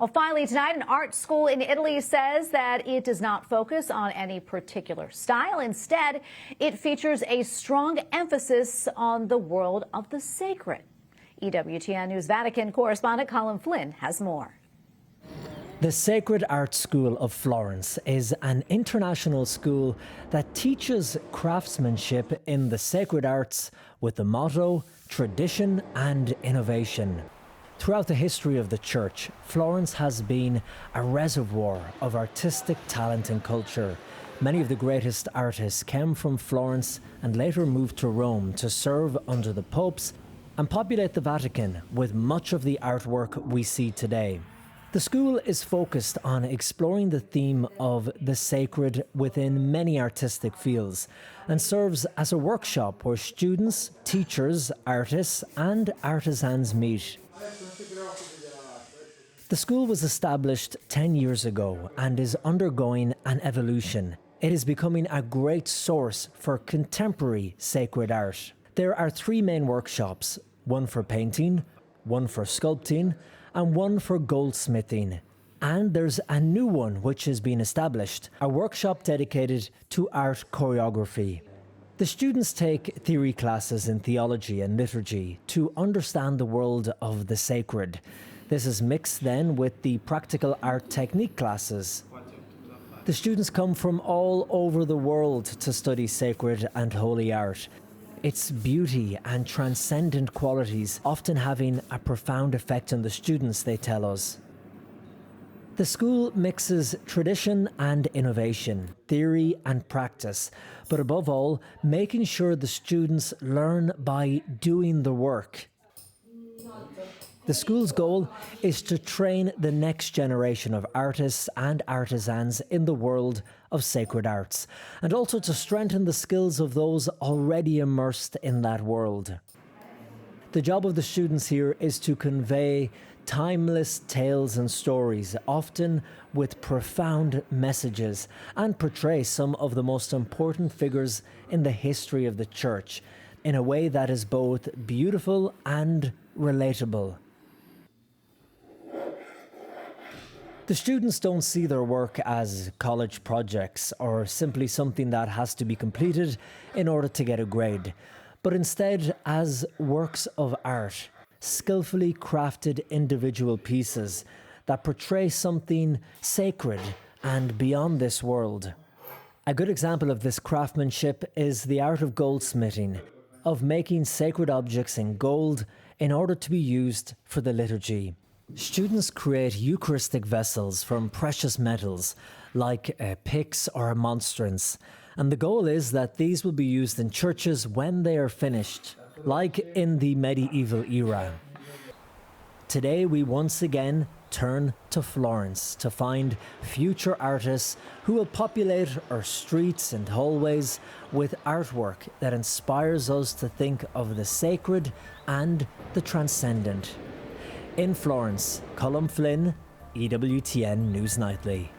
Well, finally tonight, an art school in Italy says that it does not focus on any particular style. Instead, it features a strong emphasis on the world of the sacred. EWTN News Vatican correspondent Colm Flynn has more. The Sacred Art School of Florence is an international school that teaches craftsmanship in the sacred arts with the motto, tradition and innovation. Throughout the history of the Church, Florence has been a reservoir of artistic talent and culture. Many of the greatest artists came from Florence and later moved to Rome to serve under the popes and populate the Vatican with much of the artwork we see today. The school is focused on exploring the theme of the sacred within many artistic fields and serves as a workshop where students, teachers, artists and artisans meet. The school was established 10 years ago and is undergoing an evolution. It is becoming a great source for contemporary sacred art. There are 3 main workshops, one for painting, one for sculpting, and one for goldsmithing. And there's a new one which has been established, a workshop dedicated to art choreography. The students take theory classes in theology and liturgy to understand the world of the sacred. This is mixed then with the practical art technique classes. The students come from all over the world to study sacred and holy art. Its beauty and transcendent qualities often having a profound effect on the students, they tell us. The school mixes tradition and innovation, theory and practice, but above all, making sure the students learn by doing the work. The school's goal is to train the next generation of artists and artisans in the world of sacred arts, and also to strengthen the skills of those already immersed in that world. The job of the students here is to convey timeless tales and stories, often with profound messages, and portray some of the most important figures in the history of the Church in a way that is both beautiful and relatable. The students don't see their work as college projects or simply something that has to be completed in order to get a grade, but instead as works of art, skillfully crafted individual pieces that portray something sacred and beyond this world. A good example of this craftsmanship is the art of goldsmithing, of making sacred objects in gold in order to be used for the liturgy. Students create Eucharistic vessels from precious metals, like a pyx or a monstrance, and the goal is that these will be used in churches when they are finished, like in the medieval era. Today we once again turn to Florence to find future artists who will populate our streets and hallways with artwork that inspires us to think of the sacred and the transcendent. In Florence, Colm Flynn, EWTN News Nightly.